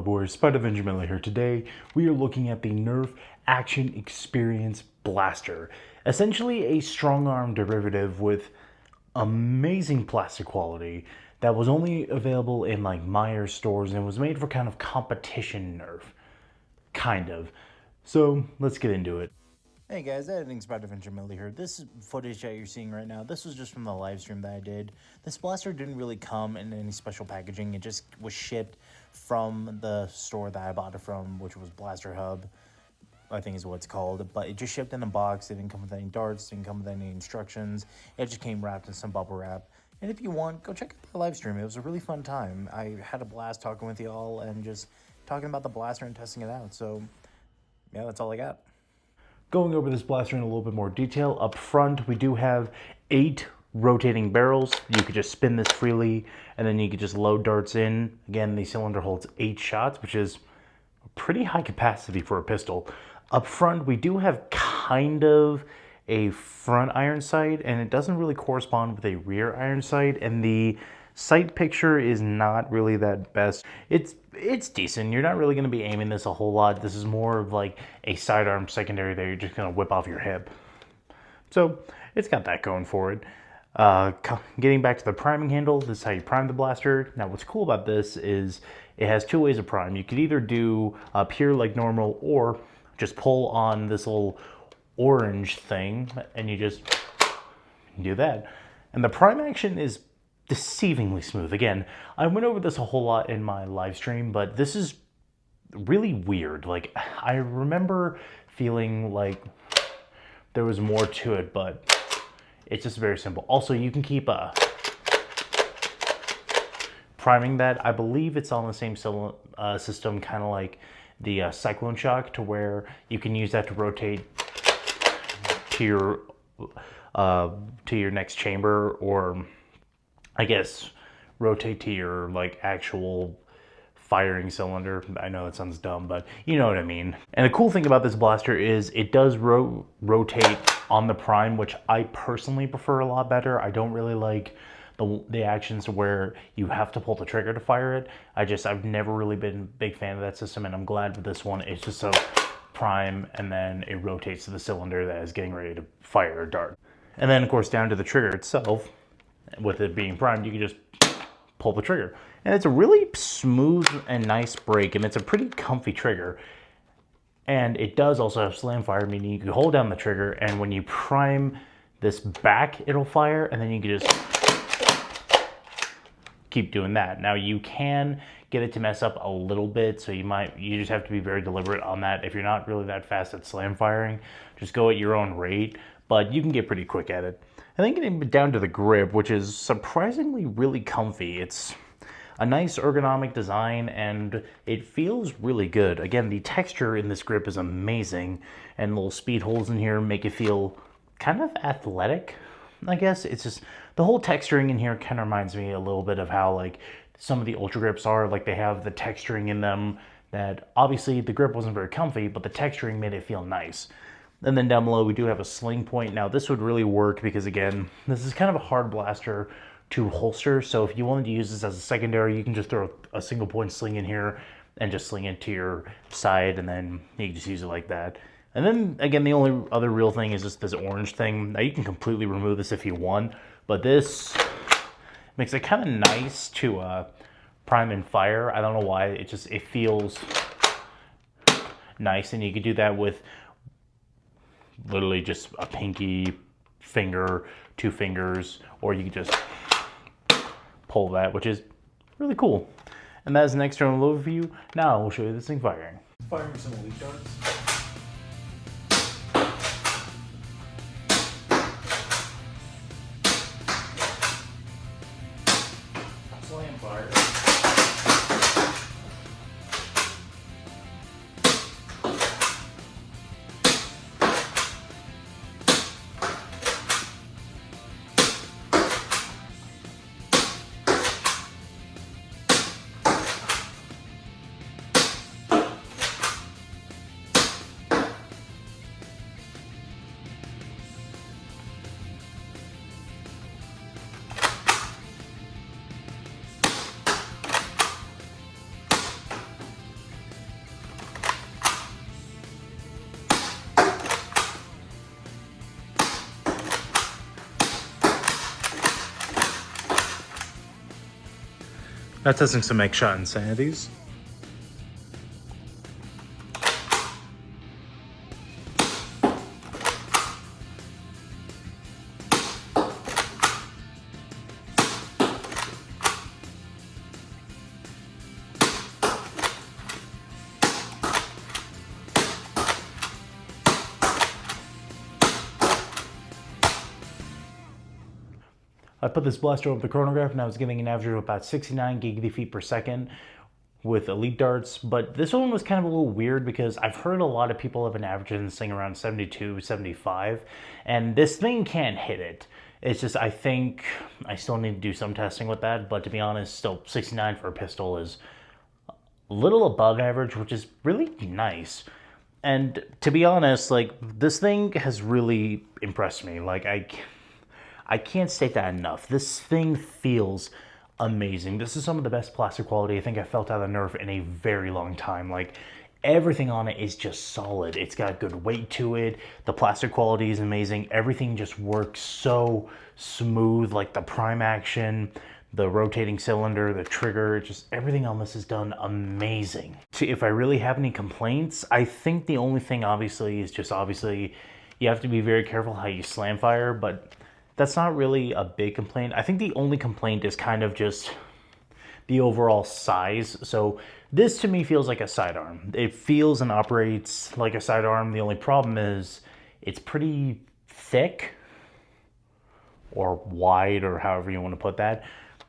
boys, Spider Miller here. Today we are looking at the Nerf Action Experience Blaster. Essentially a strong arm derivative with amazing plastic quality that was only available in like Meijer stores and was made for kind of competition Nerf. Kind of. So let's get into it. Hey guys, Editing Spider Miller here. This footage that you're seeing right now, this was just from the live stream that I did. This blaster didn't really come in any special packaging. It just was shipped from the store that I bought it from, which was Blaster Hub, I think is what it's called. But it just shipped in a box. It didn't come with any darts, didn't come with any instructions. It just came wrapped in some bubble wrap. And if you want, go check out the live stream. It was a really fun time. I had a blast talking with y'all and just talking about the blaster and testing it out. So yeah, that's all I got. Going over this blaster in a little bit more detail, up front we do have 8 rotating barrels. You could just spin this freely and then you could just load darts in. Again, the cylinder holds 8 shots, which is a pretty high capacity for a pistol. Up front we do have kind of a front iron sight, and it doesn't really correspond with a rear iron sight, and the sight picture is not really that best. It's decent. You're not really going to be aiming this a whole lot. This is more of like a sidearm secondary that you're just going to whip off your hip. So it's got that going for it. Getting back to the priming handle, this is how you prime the blaster. Now what's cool about this is it has 2 ways of prime. You could either do up here like normal, or just pull on this little orange thing and you just do that. And the prime action is deceivingly smooth. Again, I went over this a whole lot in my live stream, but this is really weird. Like, I remember feeling like there was more to it, but it's just very simple. Also, you can keep priming that. I believe it's on the same system, kind of like the Cyclone Shock, to where you can use that to rotate to your next chamber, or I guess rotate to your like actual firing cylinder. I know that sounds dumb, but you know what I mean. And the cool thing about this blaster is it does rotate on the prime, which I personally prefer a lot better. I don't really like the actions where you have to pull the trigger to fire it. I've never really been a big fan of that system, and I'm glad with this one. It's just a prime and then it rotates to the cylinder that is getting ready to fire a dart. And then of course down to the trigger itself, with it being primed, you can just pull the trigger. And it's a really smooth and nice break, and it's a pretty comfy trigger. And it does also have slam fire, meaning you can hold down the trigger, and when you prime this back, it'll fire, and then you can just keep doing that. Now you can get it to mess up a little bit, so you just have to be very deliberate on that. If you're not really that fast at slam firing, just go at your own rate, but you can get pretty quick at it. And then getting down to the grip, which is surprisingly really comfy. It's a nice ergonomic design and it feels really good. Again, the texture in this grip is amazing, and little speed holes in here make it feel kind of athletic, I guess. It's just the whole texturing in here kind of reminds me a little bit of how like some of the Ultra grips are. Like, they have the texturing in them that obviously the grip wasn't very comfy, but the texturing made it feel nice. And then down below we do have a sling point. Now this would really work because, again, this is kind of a hard blaster to holster. So if you wanted to use this as a secondary, you can just throw a single point sling in here and just sling it to your side, and then you can just use it like that. And then again, the only other real thing is just this orange thing. Now you can completely remove this if you want, but this makes it kind of nice to prime and fire. I don't know why, it feels nice, and you can do that with literally just a pinky, finger, 2 fingers, or you can just pull that, which is really cool. And that is an external overview. Now we'll show you this thing firing. Firing some elite darts. Slam fire. Now testing some egg shot insanities. I put this blaster over the chronograph and I was getting an average of about 69 gigafeet per second with elite darts, but this one was kind of a little weird because I've heard a lot of people have been averaging this thing around 72, 75, and this thing can't hit it. It's just, I think I still need to do some testing with that, but to be honest, still 69 for a pistol is a little above average, which is really nice. And to be honest, like, this thing has really impressed me. Like, I can't state that enough. This thing feels amazing. This is some of the best plastic quality I think I've felt out of Nerf in a very long time. Like, everything on it is just solid. It's got good weight to it. The plastic quality is amazing. Everything just works so smooth. Like the prime action, the rotating cylinder, the trigger, just everything on this is done amazing. See, if I really have any complaints, I think the only thing obviously is just you have to be very careful how you slam fire, but that's not really a big complaint. I think the only complaint is kind of just the overall size. So this to me feels like a sidearm. It feels and operates like a sidearm. The only problem is it's pretty thick or wide or however you want to put that.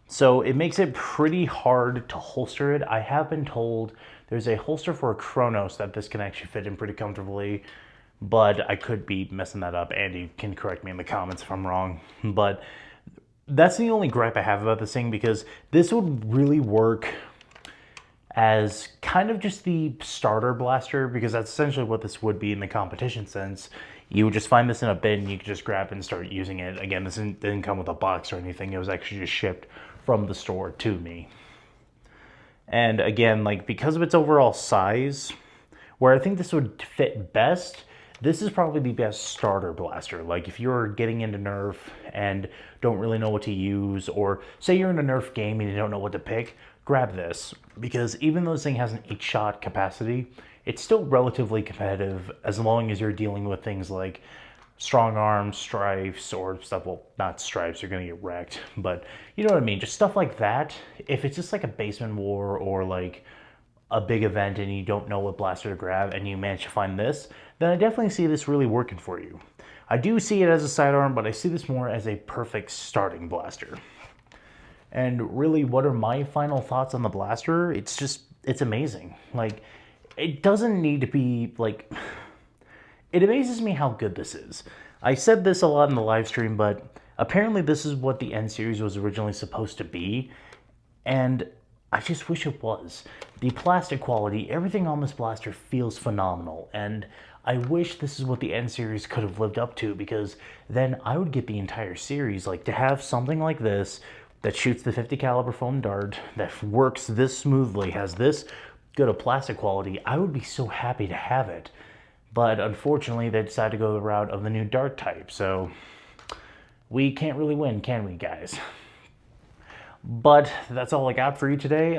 So it makes it pretty hard to holster it. I have been told there's a holster for a Chronos that this can actually fit in pretty comfortably, but I could be messing that up. Andy can correct me in the comments if I'm wrong. But that's the only gripe I have about this thing, because this would really work as kind of just the starter blaster, because that's essentially what this would be in the competition sense. You would just find this in a bin and you could just grab it and start using it. Again, this didn't come with a box or anything. It was actually just shipped from the store to me. And again, like, because of its overall size, where I think this would fit best, this is probably the best starter blaster. Like, if you're getting into Nerf and don't really know what to use, or say you're in a Nerf game and you don't know what to pick, grab this. Because even though this thing has an 8-shot capacity, it's still relatively competitive as long as you're dealing with things like strong arms, stripes, or stuff. Well, not stripes, you're gonna get wrecked, but you know what I mean, just stuff like that. If it's just like a basement war or like a big event and you don't know what blaster to grab and you manage to find this, then I definitely see this really working for you. I do see it as a sidearm, but I see this more as a perfect starting blaster. And really, what are my final thoughts on the blaster? It's amazing. Like, it doesn't need to be, like, it amazes me how good this is. I said this a lot in the live stream, but apparently this is what the N series was originally supposed to be, and I just wish it was. The plastic quality, everything on this blaster feels phenomenal, and I wish this is what the N series could have lived up to, because then I would get the entire series. Like, to have something like this that shoots the 50 caliber foam dart, that works this smoothly, has this good a plastic quality, I would be so happy to have it. But unfortunately, they decided to go the route of the new dart type, so we can't really win, can we, guys? But that's all I got for you today.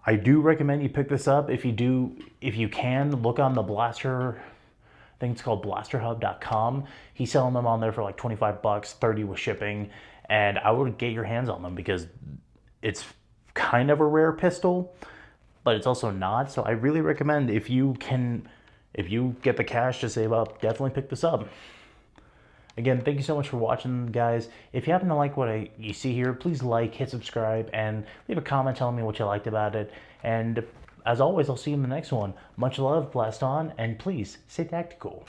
I do recommend you pick this up. If you can, look on the blaster, I think it's called blasterhub.com. He's selling them on there for like 25 bucks, 30 with shipping, and I would get your hands on them because it's kind of a rare pistol, but it's also not. So I really recommend, if you get the cash to save up, definitely pick this up. Again, thank you so much for watching, guys. If you happen to like what you see here, please like, hit subscribe, and leave a comment telling me what you liked about it. And as always, I'll see you in the next one. Much love, blast on, and please stay tactical.